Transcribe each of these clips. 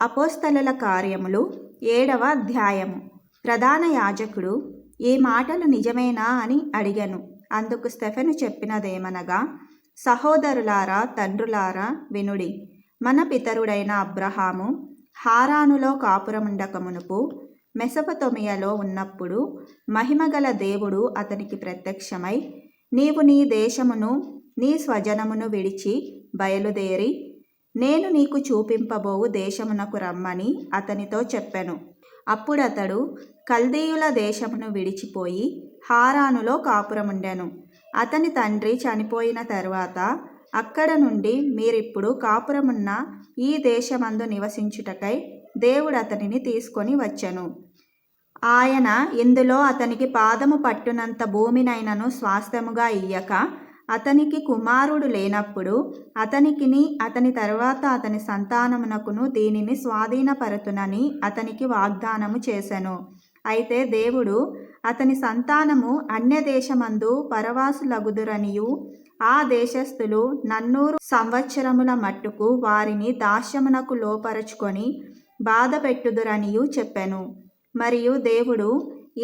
అపోస్తలుల కార్యములు 7వ అధ్యాయము. ప్రధాన యాజకుడు ఈ మాటలు నిజమేనా అని అడిగెను. అందుకు స్టెఫెను చెప్పినదేమనగా, సహోదరులారా, తండ్రులారా, వినుడి. మన పితరుడైన అబ్రహాము హారానులో కాపురముండక మునుపు మెసొపొతేమియాలో ఉన్నప్పుడు మహిమగల దేవుడు అతనికి ప్రత్యక్షమై, నీవు నీ దేశమును నీ స్వజనమును విడిచి బయలుదేరి నేను నీకు చూపింపబోవు దేశమునకు రమ్మని అతనితో చెప్పెను. అప్పుడతడు కల్దీయుల దేశమును విడిచిపోయి హారానులో కాపురముండెను. అతని తండ్రి చనిపోయిన తరువాత అక్కడ నుండి మీరిప్పుడు కాపురమున్న ఈ దేశమందు నివసించుటకై దేవుడు అతనిని తీసుకొని వచ్చెను. ఆయన ఇందులో అతనికి పాదము పట్టునంత భూమినైనను స్వాస్థ్యముగా ఇయ్యక, అతనికి కుమారుడు లేనప్పుడు అతనికిని అతని తరువాత అతని సంతానమునకును దీనిని స్వాధీనపరతునని అతనికి వాగ్దానము చేసెను. అయితే దేవుడు అతని సంతానము అన్యదేశమందు పరవాసులగుదురనియు, ఆ దేశస్థులు 400 సంవత్సరముల మట్టుకు వారిని దాస్యమునకు లోపరచుకొని బాధపెట్టుదురనియు చెప్పెను. మరియు దేవుడు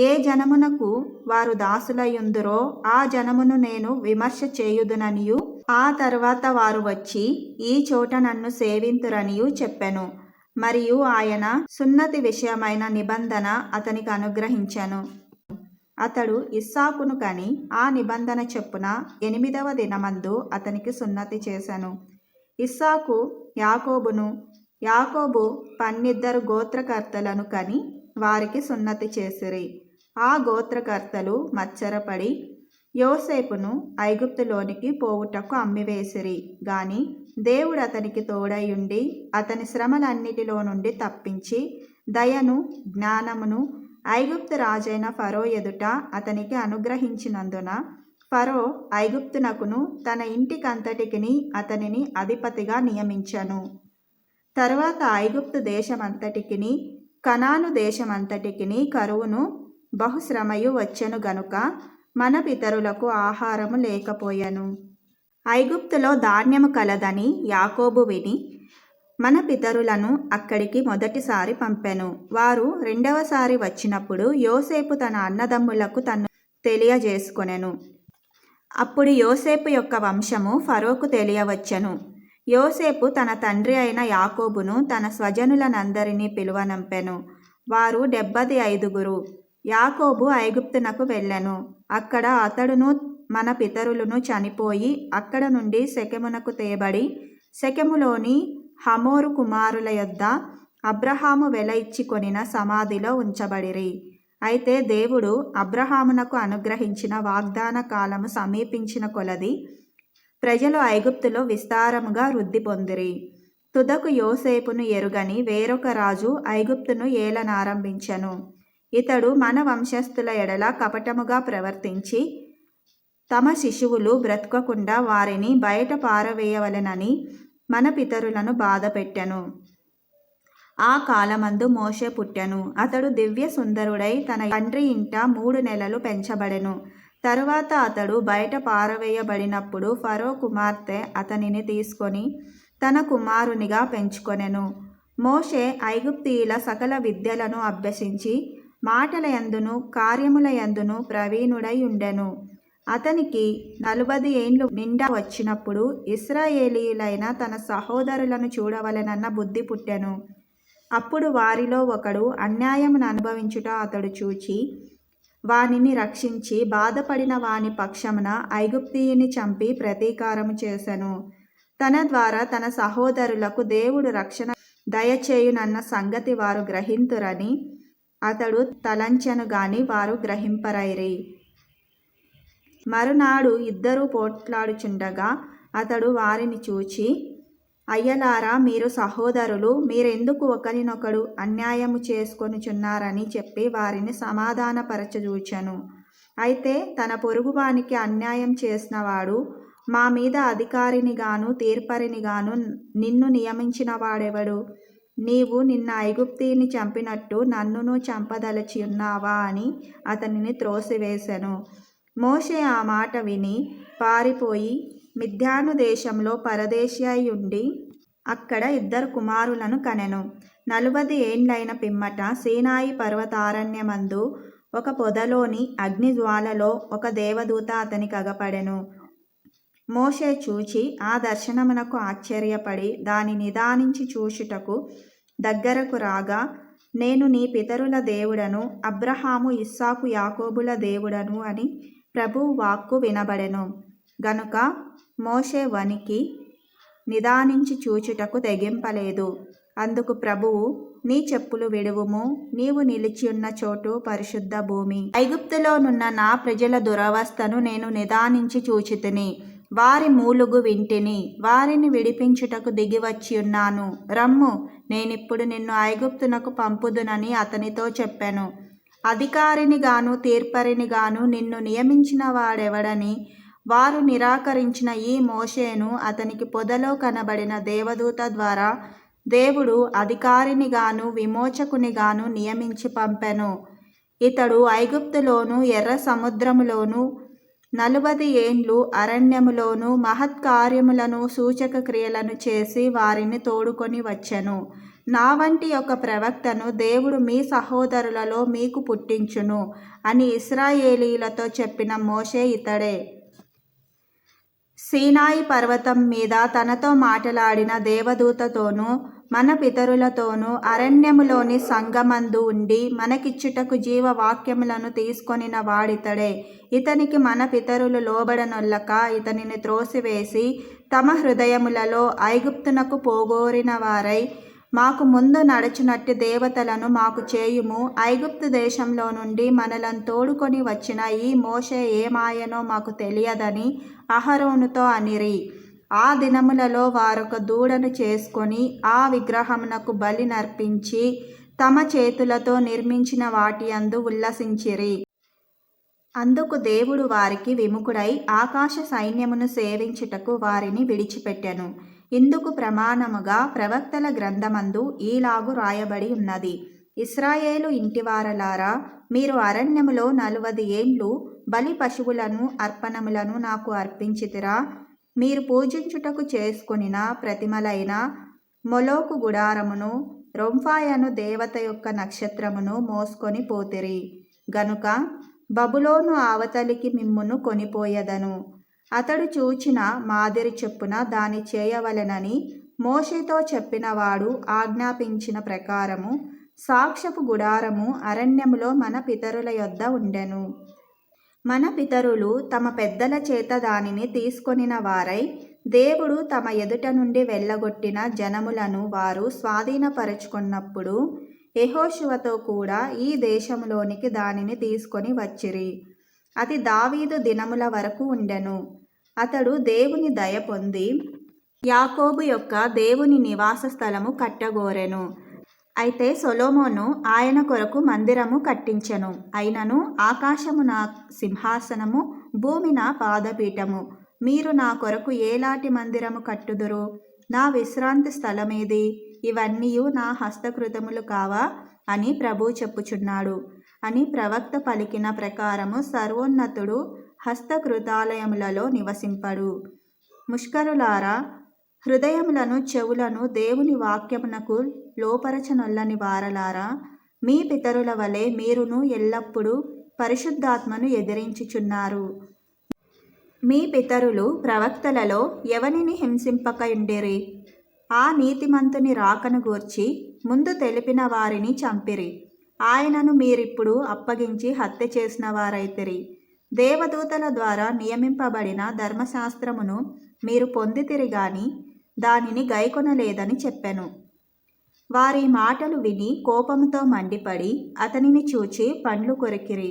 ఏ జనమునకు వారు దాసులయుందురో ఆ జనమును నేను విమర్శ చేయుదుననియు, ఆ తరువాత వారు వచ్చి ఈ చోట నన్ను సేవింతురనియు చెప్పెను. మరియు ఆయన సున్నతి విషయమైన నిబంధన అతనికి అనుగ్రహించెను. అతడు ఇస్సాకును కని ఆ నిబంధన చొప్పున 8వ దినమందు అతనికి సున్నతి చేసెను. ఇస్సాకు యాకోబును, యాకోబు 12 గోత్రకర్తలను కని వారికి సున్నతి చేసిరి. ఆ గోత్రకర్తలు మత్సరపడి యోసేపును ఐగుప్తులోనికి పోవుటకు అమ్మివేసిరి. గాని దేవుడు అతనికి తోడయుండి అతని శ్రమలన్నిటిలో నుండి తప్పించి దయను జ్ఞానమును ఐగుప్తు రాజైన ఫరో ఎదుట అతనికి అనుగ్రహించినందున ఫరో ఐగుప్తునకును తన ఇంటికంతటికిని అతనిని అధిపతిగా నియమించెను. తరువాత ఐగుప్తు దేశమంతటికిని కనాను దేశమంతటికిని కరువును బహుశ్రమయు వచ్చెను గనుక మన పితరులకు ఆహారము లేకపోయెను. ఐగుప్తులో ధాన్యము కలదని యాకోబు విని మన పితరులను అక్కడికి మొదటిసారి పంపెను. వారు 2వసారి వచ్చినప్పుడు యోసేపు తన అన్నదమ్ములకు తన్ను తెలియజేసుకొనెను. అప్పుడు యోసేపు యొక్క వంశము ఫరోకు తెలియవచ్చెను. యోసేపు తన తండ్రి అయిన యాకోబును తన స్వజనులనందరినీ పిలువనంపెను. వారు 75. యాకోబు ఐగుప్తునకు వెళ్ళెను. అక్కడ అతడును మన పితరులను చనిపోయి అక్కడ నుండి షెకెమునకు తేబడి షెకెములోని హమోరు కుమారుల యొద్ద అబ్రహాము వెల ఇచ్చి కొనిన సమాధిలో ఉంచబడిరి. అయితే దేవుడు అబ్రహామునకు అనుగ్రహించిన వాగ్దాన కాలము సమీపించిన కొలది ప్రజలు ఐగుప్తులో విస్తారముగా వృద్ధి పొందిరి. తుదకు యోసేపును ఎరుగని వేరొక రాజు ఐగుప్తును ఏలనారంభించెను. ఇతడు మన వంశస్థుల ఎడల కపటముగా ప్రవర్తించి తమ శిశువులు బ్రతకకుండా వారిని బయట పారవేయవలెనని మన పితరులను బాధపెట్టెను. ఆ కాలమందు మోషే పుట్టెను. అతడు దివ్య సుందరుడై తన తండ్రి ఇంట 3 నెలలు పెంచబడెను. తరువాత అతడు బయట పారవేయబడినప్పుడు ఫరో కుమార్తె అతనిని తీసుకొని తన కుమారునిగా పెంచుకొనెను. మోషే ఐగుప్తీయుల సకల విద్యలను అభ్యసించి మాటల యందును కార్యముల యందును ప్రవీణుడై ఉండెను. అతనికి 40 ఏండ్లు నిండా వచ్చినప్పుడు ఇశ్రాయేలీయులైన తన సహోదరులను చూడవలెనన్న బుద్ధి పుట్టెను. అప్పుడు వారిలో ఒకడు అన్యాయమును అనుభవించుట అతడు చూచి వానిని రక్షించి బాధపడిన వాని పక్షమున ఐగుప్తీయుని చంపి ప్రతీకారము చేసెను. తన ద్వారా తన సహోదరులకు దేవుడు రక్షణ దయచేయునన్న సంగతి వారు గ్రహింతురని అతడు తలంచెను గాని వారు గ్రహింపరైరి. మరునాడు ఇద్దరూ పోట్లాడుచుండగా అతడు వారిని చూచి, అయ్యలారా, మీరు సహోదరులు, మీరెందుకు ఒకరినొకడు అన్యాయము చేసుకొనుచున్నారని చెప్పి వారిని సమాధానపరచజూచెను. అయితే తన పొరుగువానికి అన్యాయం చేసినవాడు మా మీద అధికారినిగాను తీర్పరినిగాను నిన్ను నియమించిన వాడెవడు? నీవు నిన్న ఐగుప్తీయుని చంపినట్టు నన్నును చంపదలచి ఉన్నావా అని అతనిని త్రోసివేశెను. మోషే ఆ మాట విని పారిపోయి మిద్యాను దేశంలో పరదేశి అయి ఉండి అక్కడ 2 కుమారులను కనెను. 40 ఏండ్లైన పిమ్మట సీనాయి పర్వతారణ్యమందు ఒక పొదలోని అగ్నిజ్వాలలో ఒక దేవదూత అతనికి అగపడెను. మోషే చూచి ఆ దర్శనమునకు ఆశ్చర్యపడి దాని నిదానించి చూచుటకు దగ్గరకు రాగా, నేను నీ పితరుల దేవుడను, అబ్రహాము ఇస్సాకు యాకోబుల దేవుడను అని ప్రభువు వాక్కు వినబడెను. గనుక మోషే వణికి నిదానించి చూచుటకు తెగింపలేదు. అందుకు ప్రభువు, నీ చెప్పులు విడువుము, నీవు నిలిచియున్న చోటు పరిశుద్ధ భూమి. ఐగుప్తులోనున్న నా ప్రజల దురవస్థను నేను నిదానించి చూచితిని. వారి మూలుగు వింటిని, వారిని విడిపించుటకు దిగివచ్చియున్నాను. రమ్ము, నేనిప్పుడు నిన్ను ఐగుప్తునకు పంపుదునని అతనితో చెప్పెను. అధికారినిగాను తీర్పరినిగాను నిన్ను నియమించిన వాడెవడని వారు నిరాకరించిన ఈ మోషేను అతనికి పొదలో కనబడిన దేవదూత ద్వారా దేవుడు అధికారినిగాను విమోచకునిగాను నియమించి పంపెను. ఇతడు ఐగుప్తులోను ఎర్ర సముద్రములోను 40 ఏండ్లు అరణ్యములోను మహత్కార్యములను సూచక క్రియలను చేసి వారిని తోడుకొని వచ్చెను. నా వంటి ఒక ప్రవక్తను దేవుడు మీ సహోదరులలో మీకు పుట్టించును అని ఇశ్రాయేలీయులతో చెప్పిన మోషే ఇతడే. సీనాయి పర్వతం మీద తనతో మాటలాడిన దేవదూతతోనూ మన పితరులతోనూ అరణ్యములోని సంగమందు ఉండి మనకిచ్చుటకు జీవవాక్యములను తీసుకొనిన వాడితడే. ఇతనికి మన పితరులు లోబడనొల్లక ఇతనిని త్రోసివేసి తమ హృదయములలో ఐగుప్తునకు పోగోరిన వారై, మాకు ముందు నడుచునట్టి దేవతలను మాకు చేయుము, ఐగుప్తు దేశంలో నుండి మనలను తోడుకొని వచ్చిన ఈ మోషే ఏమాయనో మాకు తెలియదని అహరోనుతో అనిరి. ఆ దినములలో వారొక దూడను చేసుకొని ఆ విగ్రహమునకు బలి నర్పించి తమ చేతులతో నిర్మించిన వాటి యందు ఉల్లసించిరి. అందుకు దేవుడు వారికి విముఖుడై ఆకాశ సైన్యమును సేవించుటకు వారిని విడిచిపెట్టెను. ఇందుకు ప్రమాణముగా ప్రవక్తల గ్రంథమందు ఈలాగు రాయబడి ఉన్నది. ఇశ్రాయేలు ఇంటివారలారా, మీరు అరణ్యములో 40 ఏండ్లు బలి పశువులను అర్పణములను నాకు అర్పించితిరా. మీరు పూజించుటకు చేసుకొనిన ప్రతిమలైన మొలోకు గుడారమును, రొంఫాయను దేవత యొక్క నక్షత్రమును మోసుకొని పోతిరి. గనుక బబులోను అవతలికి మిమ్మును కొనిపోయెదను. అతడు చూచిన మాదిరి చొప్పున దాని చేయవలెనని మోషేతో చెప్పినవాడు ఆజ్ఞాపించిన ప్రకారము సాక్ష్యపు గుడారము అరణ్యములో మన పితరుల యొద్ద ఉండెను. మన పితరులు తమ పెద్దల చేత దానిని తీసుకొనిన వారై, దేవుడు తమ ఎదుట నుండి వెళ్ళగొట్టిన జనములను వారు స్వాధీనపరచుకున్నప్పుడు యెహోషువతో కూడా ఈ దేశములోనికి దానిని తీసుకొని వచ్చిరి. అది దావీదు దినముల వరకు ఉండెను. అతడు దేవుని దయ పొంది యాకోబు యొక్క దేవుని నివాస స్థలము కట్టగోరెను. అయితే సొలొమోను ఆయన కొరకు మందిరము కట్టించెను. అయినను ఆకాశము నా సింహాసనము, భూమి నా పాదపీఠము. మీరు నా కొరకు ఏలాటి మందిరము కట్టుదురు? నా విశ్రాంతి స్థలమేది? ఇవన్నీయు నా హస్తకృతములు కావా అని ప్రభువు చెప్పుచున్నాడు అని ప్రవక్త పలికిన ప్రకారము సర్వోన్నతుడు హస్తకృతాలయములలో నివసింపడు. ముష్కరులారా, హృదయములను చెవులను దేవుని వాక్యమునకు లోపరచనొల్లని వారలారా, మీ పితరుల వలె మీరును ఎల్లప్పుడూ పరిశుద్ధాత్మను ఎదిరించుచున్నారు. మీ పితరులు ప్రవక్తలలో ఎవనిని హింసింపకయుండిరి? ఆ నీతిమంతుని రాకను గూర్చి ముందు తెలిపిన వారిని చంపిరి. ఆయనను మీరిప్పుడు అప్పగించి హత్య చేసిన వారైతిరి. దేవదూతల ద్వారా నియమింపబడిన ధర్మశాస్త్రమును మీరు పొందితిరి గాని దానిని గైకొనలేదని చెప్పెను. వారి మాటలు విని కోపముతో మండిపడి అతనిని చూచి పండ్లు కొరికిరి.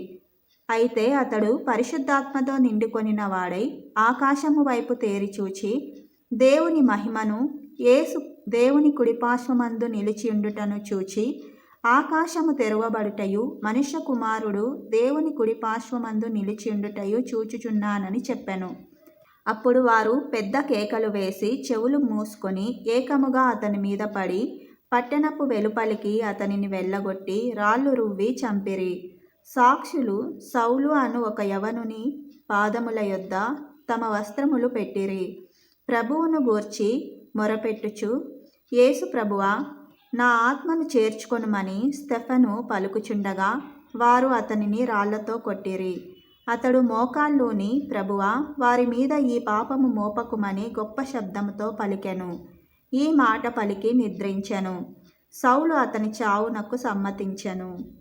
అయితే అతడు పరిశుద్ధాత్మతో నిండుకొనిన వాడై ఆకాశము వైపు తేరి చూచి దేవుని మహిమను, యేసు దేవుని కుడిపార్శ్వమందు నిలిచియుండుటను చూచి, ఆకాశము తెరవబడుటయు మనుష్య కుమారుడు దేవుని కుడిపార్శ్వమందు నిలిచియుండుటయు చూచుచున్నానని చెప్పెను. అప్పుడు వారు పెద్ద కేకలు వేసి చెవులు మూసుకొని ఏకముగా అతని మీద పడి పట్టణపు వెలుపలికి అతనిని వెళ్ళగొట్టి రాళ్ళు రువ్వి చంపిరి. సాక్షులు సౌలు అను ఒక యవనుని పాదముల యొద్ద తమ వస్త్రములు పెట్టిరి. ప్రభువును గూర్చి మొరపెట్టుచు, యేసు ప్రభువా, నా ఆత్మను చేర్చుకొనుమని స్టెఫెను పలుకుచుండగా వారు అతనిని రాళ్లతో కొట్టిరి. అతడు మోకాళ్ళూని, ప్రభువా, వారి మీద ఈ పాపము మోపకుమని గొప్ప శబ్దముతో పలికెను. ఈ మాట పలికి నిద్రించెను. సౌలు అతని చావునకు సమ్మతించెను.